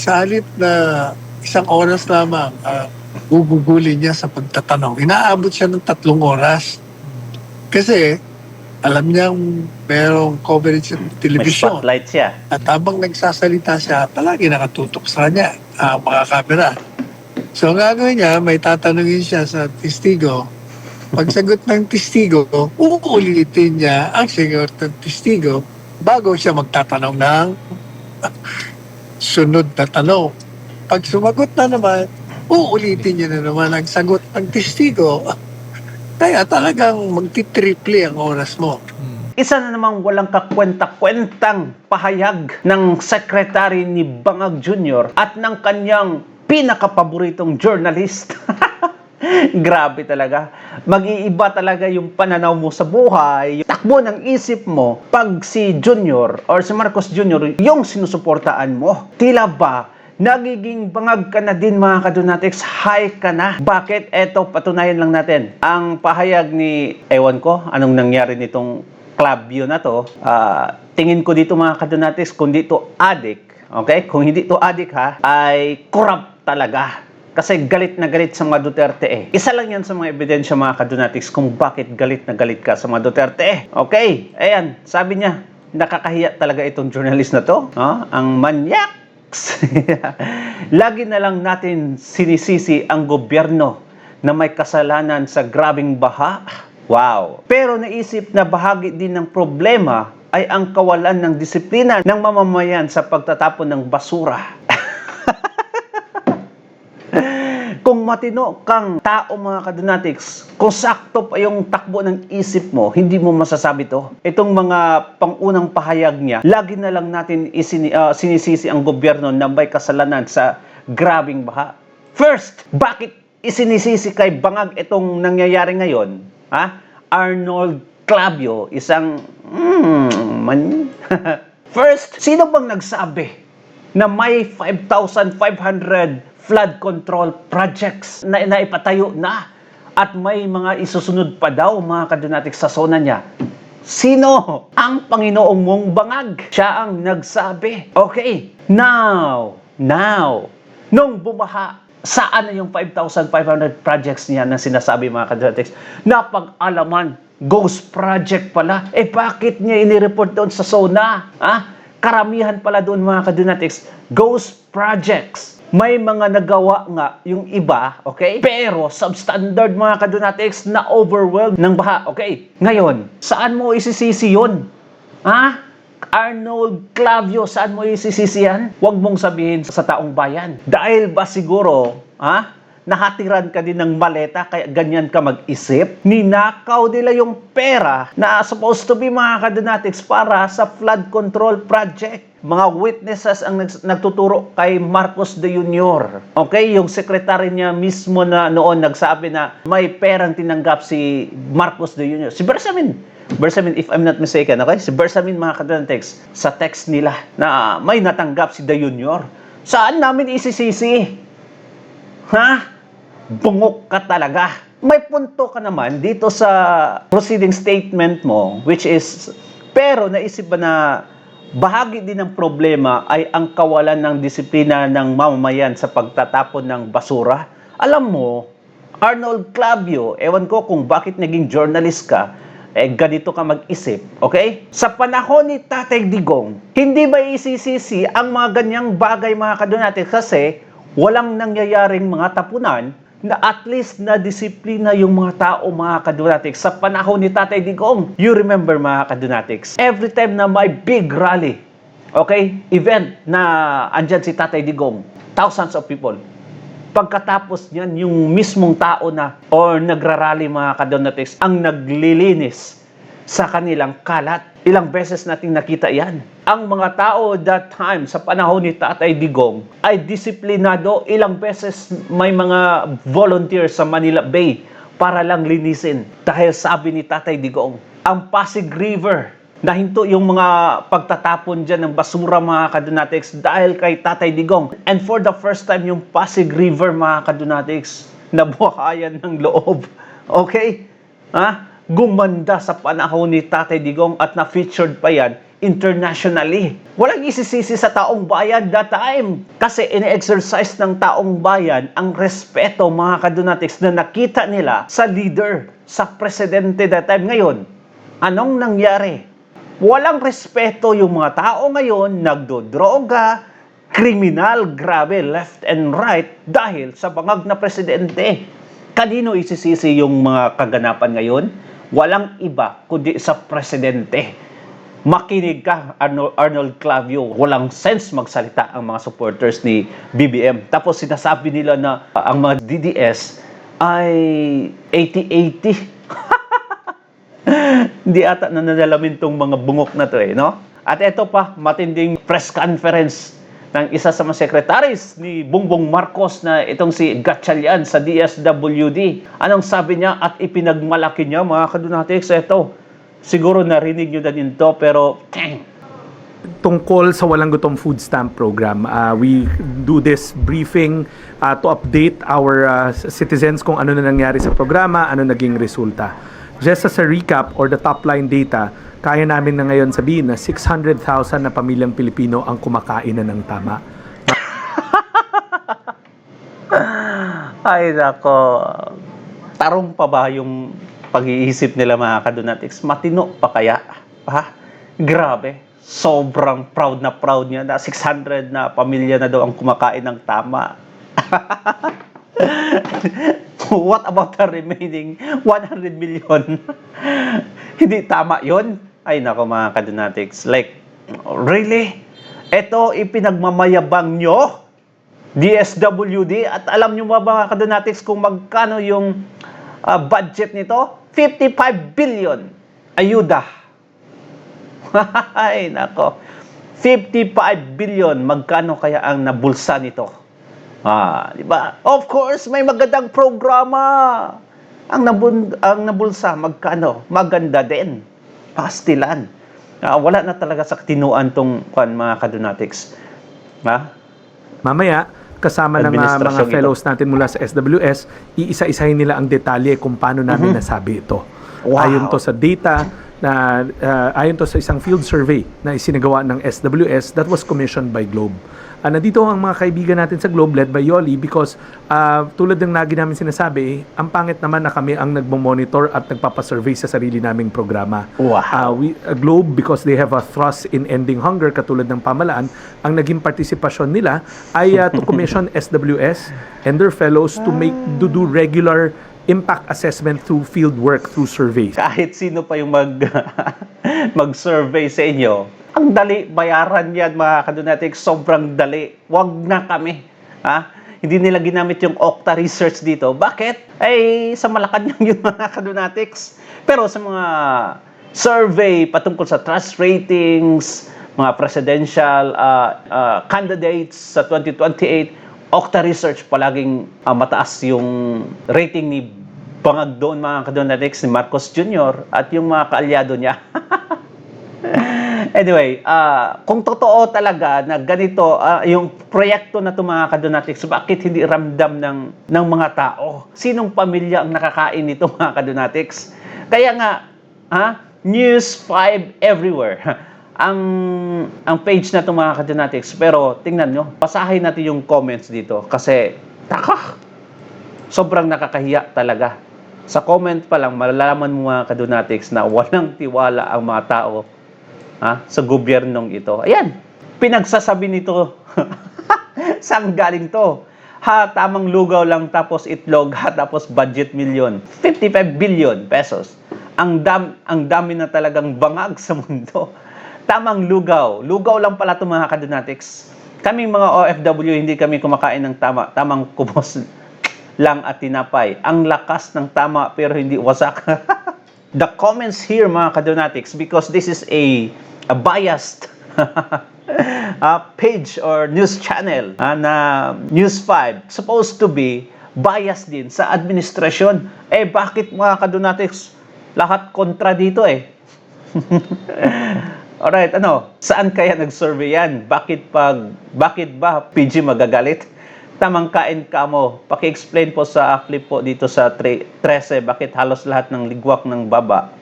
Sa halip na isang oras lamang gugugulin niya sa pagtatanong, inaabot siya ng 3 oras. Kasi alam niyang merong coverage ng May telebisyon. spotlight siya. At habang nagsasalita siya, palagi nakatutok sa kanya mga kamera. So ang gagawin niya, may tatanungin siya sa testigo. Pagsagot ng testigo, uulitin niya ang sagot ng testigo bago siya magtatanong ng sunod na tanong. Pag sumagot na naman, uulitin niya na naman ang sagot ng testigo. Kaya talagang magti-triple ang oras mo. Isa na namang walang kakwenta-kwentang pahayag ng sekretary ni Bangag Jr. at ng kanyang pinakapaboritong journalist. Grabe talaga. Mag-iiba talaga yung pananaw mo sa buhay, yung takbo ng isip mo pag si Junior or si Marcos Jr. yung sinusuportaan mo. Tila ba nagiging bangag ka na din mga kadonatics, high ka na. Bakit? Eto, patunayan lang natin. Ang pahayag ni, ewan ko, anong nangyari nitong club yun na to, tingin ko dito mga kadonatics, kung dito addict, okay? Kung hindi to addict ha, ay corrupt talaga. Kasi galit na galit sa mga Duterte eh. Isa lang yan sa mga ebidensya mga kadonatics kung bakit galit na galit ka sa mga Duterte eh. Okay, ayan, sabi niya, nakakahiya talaga itong journalist na to, ang manyak. Lagi na lang natin sinisisi ang gobyerno na may kasalanan sa grabing baha. Wow! Pero naisip na bahagi din ng problema ay ang kawalan ng disiplina ng mamamayan sa pagtatapon ng basura. Kung matino kang tao mga kadonatics, kung sakto pa yung takbo ng isip mo, hindi mo masasabi to. Itong mga pangunang pahayag niya, lagi na lang natin sinisisi ang gobyerno na may kasalanan sa grabing baha. First, bakit isinisisi kay Bangag itong nangyayari ngayon? Arnold Clavio, isang First, sino bang nagsabi na may 5,500 flood control projects na naipatayo na at may mga isusunod pa daw mga kadonatics sa zona niya? Sino? Ang Panginoong mong Bangag. Siya ang nagsabi. Okay, now, nung bumaha, saan na yung 5,500 projects niya na sinasabi mga kadonatics? Napag-alaman, ghost project pala. Bakit niya inireport doon sa zona? Karamihan pala doon mga kadonatics, ghost projects. May mga nagawa nga yung iba, okay? Pero substandard mga kadonatics na overwhelmed ng baha, okay? Ngayon, saan mo isisisi yun? Arnold Clavio, saan mo isisisi yan? Huwag mong sabihin sa taong bayan. Dahil ba siguro, nahatiran ka din ng maleta kaya ganyan ka mag-isip? Ninakaw nila yung pera na supposed to be mga kadonatics para sa flood control project. Mga witnesses ang nagtuturo kay Marcos Jr. Okay, yung sekretary niya mismo na noon nagsabi na may perang tinanggap si Marcos Jr. Si Bersamin, if I'm not mistaken, okay? Si Bersamin mga kadonatics, sa text nila na may natanggap si Jr. Saan namin isisisi? Bungok ka talaga. May punto ka naman dito sa proceeding statement mo, which is, pero naisip ba na bahagi din ng problema ay ang kawalan ng disiplina ng mamamayan sa pagtatapon ng basura? Alam mo, Arnold Clavio, ewan ko kung bakit naging journalist ka, ganito ka mag-isip, okay? Sa panahon ni Tatay Digong, hindi ba isisisi ang mga ganyang bagay mga kadonatics kasi walang nangyayaring mga tapunan na at least na disiplina yung mga tao mga kadonatics sa panahon ni Tatay Digong. You remember mga kadonatics, every time na may big rally, okay, event na andyan si Tatay Digong, thousands of people, pagkatapos niyan yung mismong tao na or nagrarally mga kadonatics ang naglilinis sa kanilang kalat. Ilang beses nating nakita yan. Ang mga tao that time, sa panahon ni Tatay Digong, ay disiplinado. Ilang beses may mga volunteers sa Manila Bay para lang linisin. Dahil sabi ni Tatay Digong, ang Pasig River, nahinto yung mga pagtatapon dyan ng basura mga kadonatics dahil kay Tatay Digong. And for the first time, yung Pasig River mga kadonatics, nabuhayan ng loob. Okay? Gumanda sa panahon ni Tatay Digong at na-featured pa yan internationally. Walang isisisi sa taong bayan that time. Kasi ine-exercise ng taong bayan ang respeto, mga kadunatics, na nakita nila sa leader, sa presidente that time. Ngayon, anong nangyari? Walang respeto yung mga tao ngayon, nagdodroga, kriminal, grabe, left and right, dahil sa bangag na presidente. Kanino isisisi yung mga kaganapan ngayon? Walang iba kundi sa presidente. Makinig ka, Arnold Clavio. Walang sense magsalita ang mga supporters ni BBM. Tapos sinasabi nila na ang mga DDS ay 80-80. Hindi ata na nadalamin tong mga bungok na to no? At ito pa, matinding press conference ng isa sa mga sekretaris ni Bongbong Marcos na itong si Gatchalian sa DSWD. Anong sabi niya at ipinagmalaki niya, mga kadunatics? Ito, siguro narinig nyo na din to, pero tungkol sa Walang Gutom Food Stamp Program. We do this briefing to update our citizens kung ano na nangyari sa programa, ano naging resulta. Just as a recap or the top line data, kaya namin na ngayon sabihin na 600,000 na pamilyang Pilipino ang kumakain na ng tama. Ay nako, tarong pa ba yung pag-iisip nila, mga kadunatics? Matino pa kaya? Ha? Grabe. Sobrang proud niya na 600 na pamilya na daw ang kumakain ng tama. What about the remaining 100 million? Hindi tama yon? Ay nako, mga kadunatics. Like, really? Ito ipinagmamayabang nyo? DSWD? At alam nyo ba, mga kadunatics, kung magkano yung budget nito? 55 billion. Ayuda. Ay nako. 55 billion. Magkano kaya ang nabulsa nito? Di ba? Of course, may magandang programa. Ang nabulsa, magkano? Maganda din. Pastilan. Wala na talaga sa katinuan tong mga kadunatics. Mamaya, kasama ng mga fellows natin mula sa SWS, iisa-isahin nila ang detalye kung paano namin nasabi ito. Wow. Ayon to sa data, ayon to sa isang field survey na isinagawa ng SWS that was commissioned by Globe. Nandito ang mga kaibigan natin sa Globe led by Yoli because tulad ng lagi namin sinasabi, ang pangit naman na kami ang nagmo-monitor at nagpapasurvey sa sarili naming programa. Wow. Globe, because they have a thrust in ending hunger katulad ng pamalaan, ang naging partisipasyon nila ay to commission SWS and their fellows to do regular impact assessment through field work, through surveys. Kahit sino pa yung mag-survey sa inyo, ang dali bayaran yan, mga kadunatics. Sobrang dali. Wag na kami. Hindi nila ginamit yung Okta Research dito. Bakit? Ay, sa Malacanang yun, mga kadunatics. Pero sa mga survey patungkol sa trust ratings, mga presidential candidates sa 2028, Okta Research palaging mataas yung rating ni Bangag doon, mga kadunatics, ni Marcos Jr. at yung mga kaalyado niya. Anyway, kung totoo talaga na ganito yung proyekto na ito, mga kadunatics, bakit hindi ramdam ng mga tao? Sinong pamilya ang nakakain nito, mga kadunatics? Kaya nga, News 5 everywhere. ang page na ito, mga kadunatics. Pero tingnan nyo, basahin natin yung comments dito kasi sobrang nakakahiya talaga. Sa comment pa lang, malalaman mo, mga kadunatics, na walang tiwala ang mga tao sa gobyernong ito. Ayan, pinagsasabi nito. Saan galing to? Tamang lugaw lang tapos itlog, tapos budget million. 55 billion pesos. Ang dami na talagang bangag sa mundo. Tamang lugaw. Lugaw lang pala ito, mga kadunatics. Kaming mga OFW, hindi kami kumakain ng tamang kubos lang at tinapay. Ang lakas ng tama pero hindi wasak. The comments here, mga kadunatics, because this is a biased page or news channel na News 5, supposed to be biased din sa administrasyon. Bakit, mga kadunatics, lahat kontra dito Alright, saan kaya nag-survey yan? Bakit ba PG magagalit? Tamang kain ka mo. Paki-explain po sa clip po dito sa 13, bakit halos lahat ng ligwak ng baba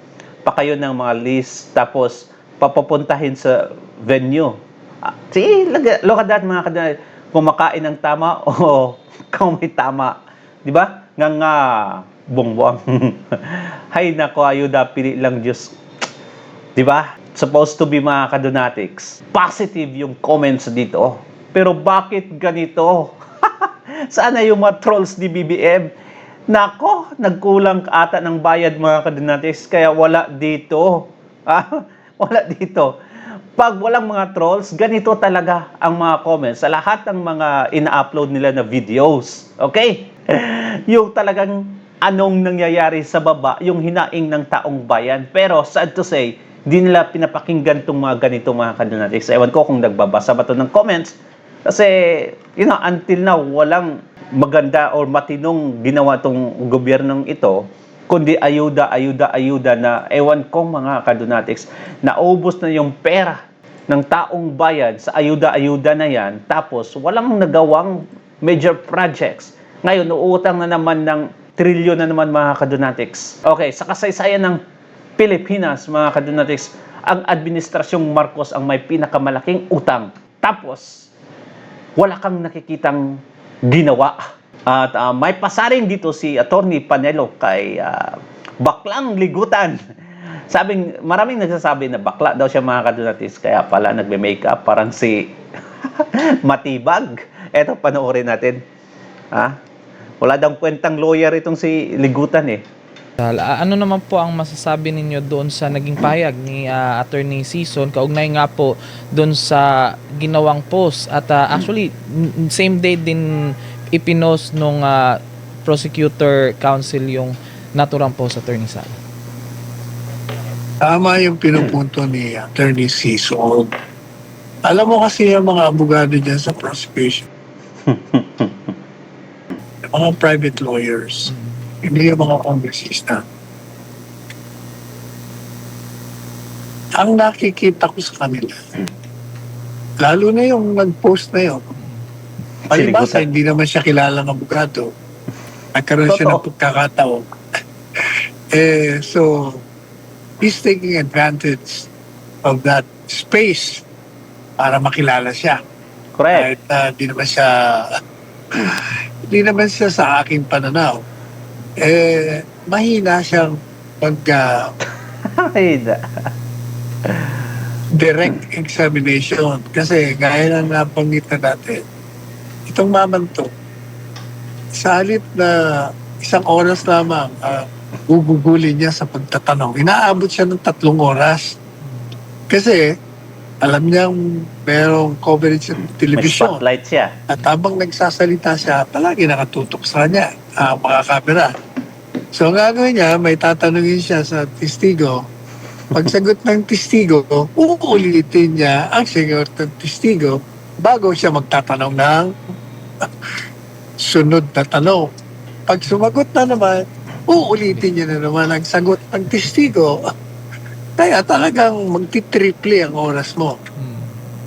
pa kayo ng mga list, tapos papapuntahin sa venue. See, look at that mga kadunatics. Kumakain ng tama o kung may tama. Di ba? Nga buang-buang. Hay nako, ayuda, pili lang Diyos. Di ba? Supposed to be mga kadunatics. Positive yung comments dito. Pero bakit ganito? Sana yung mga trolls ni BBM. Nako, nagkulang ata ng bayad mga kadunatics. Kaya wala dito. Wala dito. Pag walang mga trolls, ganito talaga ang mga comments sa lahat ng mga ina-upload nila na videos. Okay? Yung talagang anong nangyayari sa baba, yung hinaing ng taong bayan. Pero sad to say, di nila pinapakinggan itong mga ganito mga kadunatics. Ewan ko kung nagbabasa ba ito ng comments. Kasi, until now, walang maganda or matinong ginawa itong gobyernong ito, kundi ayuda na ewan ko mga kadunatics, naubos na yung pera ng taong bayan sa ayuda na yan, tapos walang nagawang major projects. Ngayon, uutang na naman ng trilyon na naman mga kadunatics. Okay, sa kasaysayan ng Pilipinas, mga kadunatics, ang administrasyong Marcos ang may pinakamalaking utang. Tapos, wala kang nakikitang ginawa. At may pasaring dito si Attorney Panelo kay baklang ligutan. Maraming nagsasabi na bakla daw siya mga kadunatics, kaya pala nagme-makeup parang si Matibag. Eto, panoorin natin. Wala daw kwentang lawyer itong si Ligutan eh. Ano naman po ang masasabi ninyo doon sa naging pahayag ni Attorney Sison kaugnay nga po doon sa ginawang post at actually same day din ipinost nung prosecutor counsel yung naturang post, Attorney Sala? Tama yung pinupunto ni Attorney Sison. Alam mo kasi yung mga abogado dyan sa prosecution, mga private lawyers, hindi yung mga kongresista. Ang nakikita ko sa kanila, lalo na yung nag-post na yun, palibasa, hindi naman siya kilalang abogado. Nagkaroon siya ng pagkakataon. So, he's taking advantage of that space para makilala siya. Correct. Kahit hindi naman siya sa aking pananaw. Mahina siyang direct examination. Kasi gaya ng nabanggit na natin, itong mamanto, sa halip na isang oras lamang gugugulin niya sa pagtatanong, inaabot siya ng 3 oras. Kasi alam niyang merong coverage ng May television. spotlight siya. At habang nagsasalita siya, palagi nakatutok sa kanya ang mga kamera. So, ang gagawin niya, may tatanungin siya sa testigo. Pagsagot ng testigo, uulitin niya ang sagot ng testigo bago siya magtatanong ng sunod na tanong. Pag sumagot na naman, uulitin niya na naman ang sagot ng testigo. Kaya talagang magti-triple ang oras mo.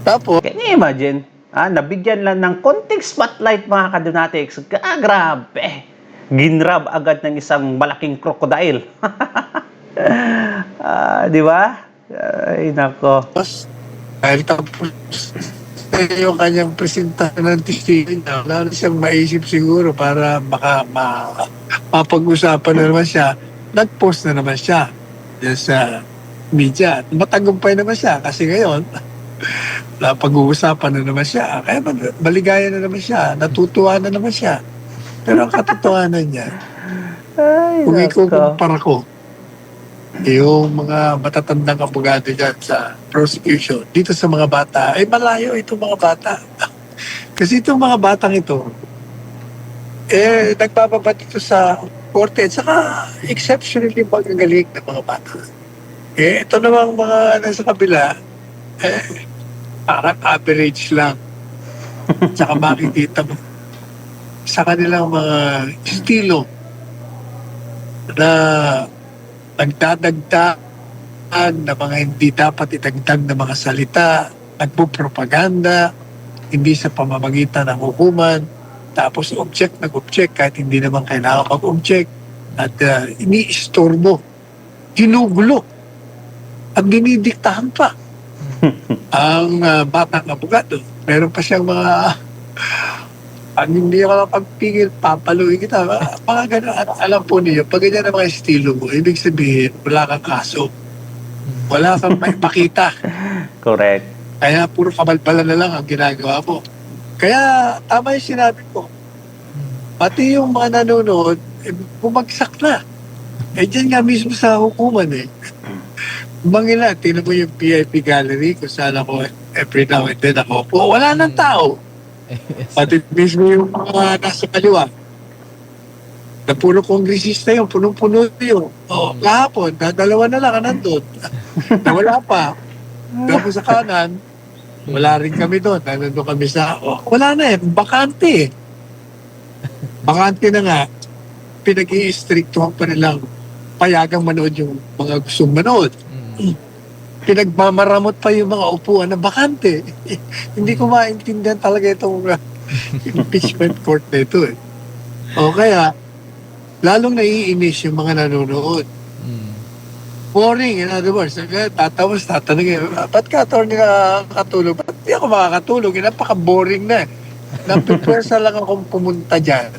Tapos, Can you imagine? Nabigyan lang ng konting spotlight mga kadunatics. Grabe. Ginrab agad ng isang malaking crocodile. Di ba? Ay, nako. dahil tapos yung kanyang presentahan ng testigo niya, wala na siyang maisip siguro para mapag-usapan na naman siya. Nag-post na naman siya sa media. Matagumpay naman siya kasi ngayon, pag-uusapan na naman siya. Kaya maligaya na naman siya. Natutuwa na naman siya. Pero ang katotohanan niya, kung ikukumpara ko, yung mga matatandang abogado dyan sa prosecution, dito sa mga bata, ay malayo itong mga bata. Kasi itong mga batang ito, nagpapabat ito sa korte at saka exceptionally magagaling ng mga bata. Ito namang mga nasa kabila, parang average lang. Tsaka makikita mo sa kanilang mga estilo na nagdadagdag na mga hindi dapat itagdag na mga salita, nagpupropaganda, hindi sa pamamagitan ng hukuman, tapos nag-object kahit hindi naman kailangan mag-object, at iniistorbo, ginugulo, at dinidiktahan pa ang batang abogado. Meron pa siyang mga, pag hindi ako napagpigil, papaluin kita. Mga ganun. At alam po niyo, pag ganyan ang mga estilo mo, ibig sabihin, wala kang kaso. Wala kang may pakita. Correct. Kaya puro kabalbalan na lang ang ginagawa mo. Kaya tama yung sinabi ko. Pati yung mga nanonood, bumagsak na. Dyan nga mismo sa hukuman Mangila, tinan mo yung PIP gallery kung saan ako every now and then ako. Wala nang tao. Pati mismo yung mga nasa kaliwa. Na puro kongresista yun, punong-puno yun. Kahapon, dalawa na lang nandun. Na wala pa. Tapos sa kanan, wala rin kami doon. Nandun kami sa, wala na bakante Bakante na nga. Pinag-i-strictuhan pa nilang payagang manood yung mga gustong manood. Pinagmamaramot pa yung mga upuan na bakante. Hindi ko maintindihan talaga itong impeachment court na ito O kaya, lalong naiinis yung mga nanonood. Boring, in other words. Tapos tatanungin, ba't ka, attorney, nakakatulog? Ba't di ako makakatulog? Napaka-boring na Napipresa lang akong pumunta dyan.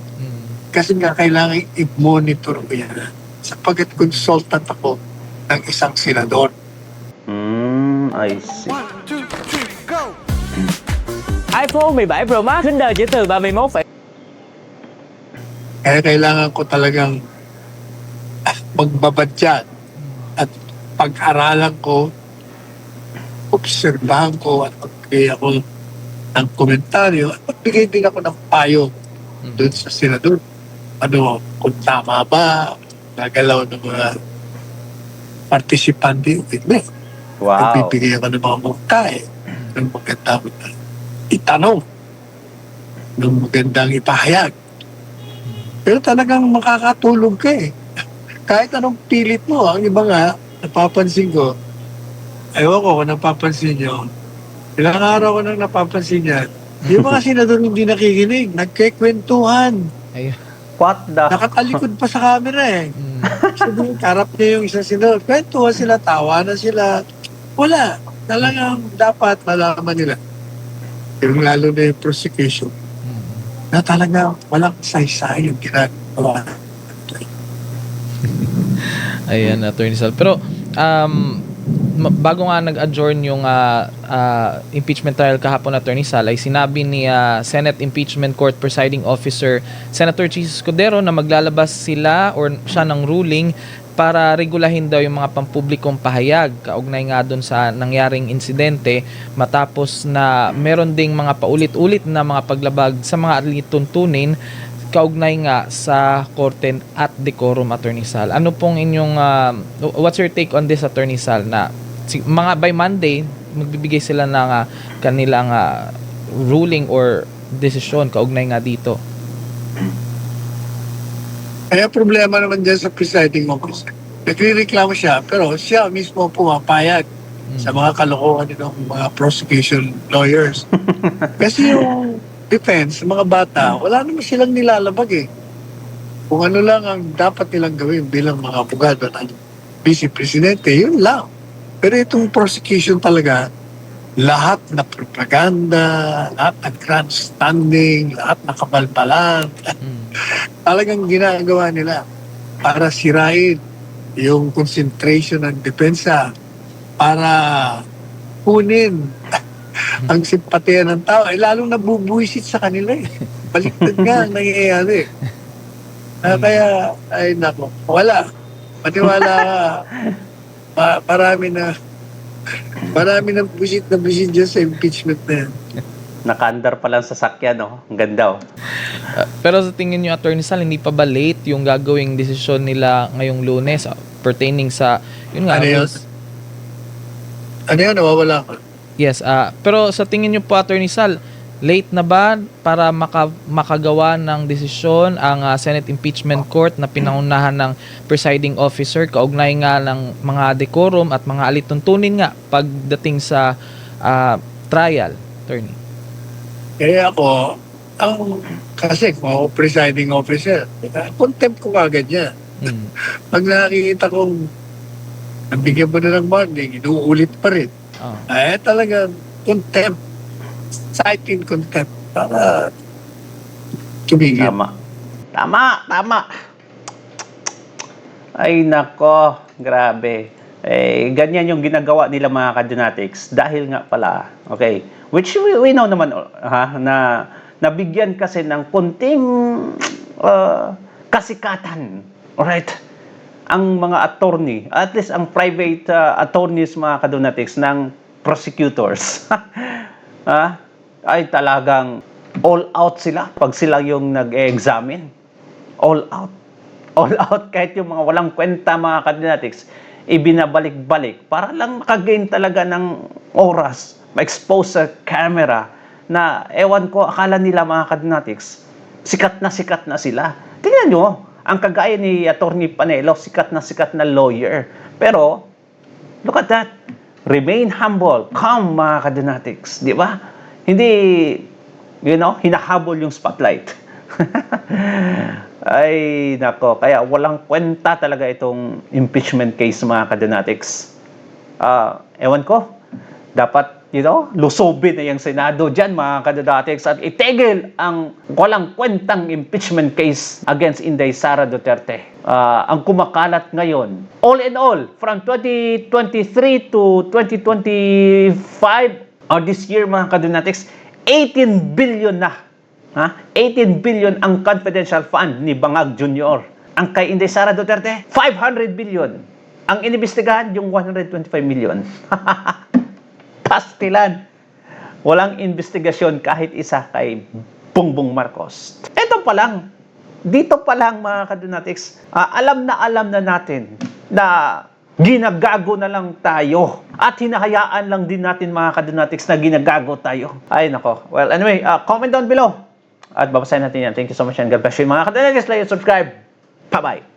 Kasi nga kailangan i-monitor ko yan. Sapagkat consultant ako ng isang senador. I see. 1, 2, 3, go! iPhone 17 Pro Max sinh đời chỉ từ 31. Kaya kailangan ko talagang magbabad dyan at pag-aralan ko, obserbahan ko at magbigay ako ng komentaryo at magbigay din ako ng payo doon sa senador. Kung tama ba, nagalaw ng mga participante. Wow. Nagbibigay ako ng mga mungkay, ng magandang itanong, ng magandang ipahayag. Pero talagang makakatulog ka Kahit anong pilit mo, ang iba nga, napapansin ko, ayaw ko kung napapansin nyo, ilang araw ko nang napapansin yan, yung mga senador hindi nakikinig, nagkikwentuhan. Ayun. What the? Nakatalikod pa sa camera Sabi, karap niya yung isang senador, kwentuhan sila, tawanan sila. Wala. Talagang dapat malaman nila. Yung lalo na yung prosecution, na talagang walang saysay yung ginagawa. Ayan, Attorney Sal. Pero, bago nga nag-adjourn yung impeachment trial kahapon, Attorney Sal, ay sinabi ni Senate Impeachment Court Presiding Officer Senator Chis Escudero na maglalabas sila or siya ng ruling para regulahin daw yung mga pampublikong pahayag kaugnay nga doon sa nangyaring insidente matapos na meron ding mga paulit-ulit na mga paglabag sa mga alituntunin kaugnay nga sa korte at decorum, Attorney Sal. Ano pong inyong what's your take on this, Attorney Sal, na mga by Monday magbibigay sila ng kanilang ruling or desisyon kaugnay nga dito? Kaya problema naman dyan sa presiding officer. Nagre-reklamo siya, pero siya mismo pumapayag sa mga kalokohan ng mga prosecution lawyers. Kasi yung defense, mga bata, wala naman silang nilalabag Kung ano lang ang dapat nilang gawin bilang mga abogado at vice presidente, yun lang. Pero itong prosecution talaga, lahat na propaganda, lahat na grandstanding, lahat na kabalbalan, talagang ginagawa nila para sirain yung concentration ng depensa, para kunin ang simpatiya ng tao. Lalong nabubuisit sa kanila Baliktad nga ang nangyayari. Kaya, ay nako, wala. Maniwala ka. Marami ng buisit na buisit dyan sa impeachment na yan. Nakaandar pa lang sa sakyan, no? Ang ganda, Pero sa tingin nyo, Attorney Sal, hindi pa ba late yung gagawing desisyon nila ngayong Lunes pertaining sa, yun nga, Ano yun? Ano yun? Nawawala ko. Yes, pero sa tingin nyo po, Attorney Sal, late na ba para makagawa ng desisyon ang Senate Impeachment Court na pinangunahan ng presiding officer kaugnay nga ng mga decorum at mga alituntunin nga pagdating sa trial, Attorney? Kaya ako, kasi kung ako presiding officer, contempt ko agad niya. Pag nakikita kong nabigyan mo na ng warning, inuulit pa rin. Oh. Talaga contempt. Citing contempt. Para tumigil. Tama. Ay nako, grabe. Ganyan yung ginagawa nila mga kadonatics dahil nga pala, okay, which we know naman na nabigyan kasi ng konting kasikatan, alright, ang mga attorney, at least ang private attorneys mga kadonatics ng prosecutors, ay talagang all out sila pag sila yung nag-examine. All out. Kahit yung mga walang kwenta mga kadonatics, ibinabalik-balik para lang makagain talaga ng oras, ma-expose sa camera na ewan ko, akala nila mga kadonatics, sikat na sila. Tingnan nyo, ang kagaya ni Attorney Panelo, sikat na lawyer. Pero, look at that. Remain humble, calm mga kadonatics. Di ba? Hindi, hinahabol yung spotlight. Ay, nako. Kaya walang kwenta talaga itong impeachment case mga kadonatics. Ewan ko. Dapat, lusubin na yung Senado dyan mga kadonatics at itigil ang walang kwentang impeachment case against Inday Sara Duterte. Ang kumakalat ngayon, all in all, from 2023 to 2025, or this year mga kadonatics, 18 billion na. 18 billion ang confidential fund ni Bangag Jr. Ang kay Inday Sara Duterte, 500 billion. Ang inimbestigahan, yung 125 million. Pastilan. Walang investigasyon kahit isa kay Bongbong Marcos. Ito pa lang. Dito pa lang mga kadonatics, alam na natin na ginagago na lang tayo at hinahayaan lang din natin mga kadonatics na ginagago tayo. Ay nako. Well, anyway, comment down below at babasahin natin yan. Thank you so much and God bless you mga kadonatics. Like and subscribe. Bye-bye.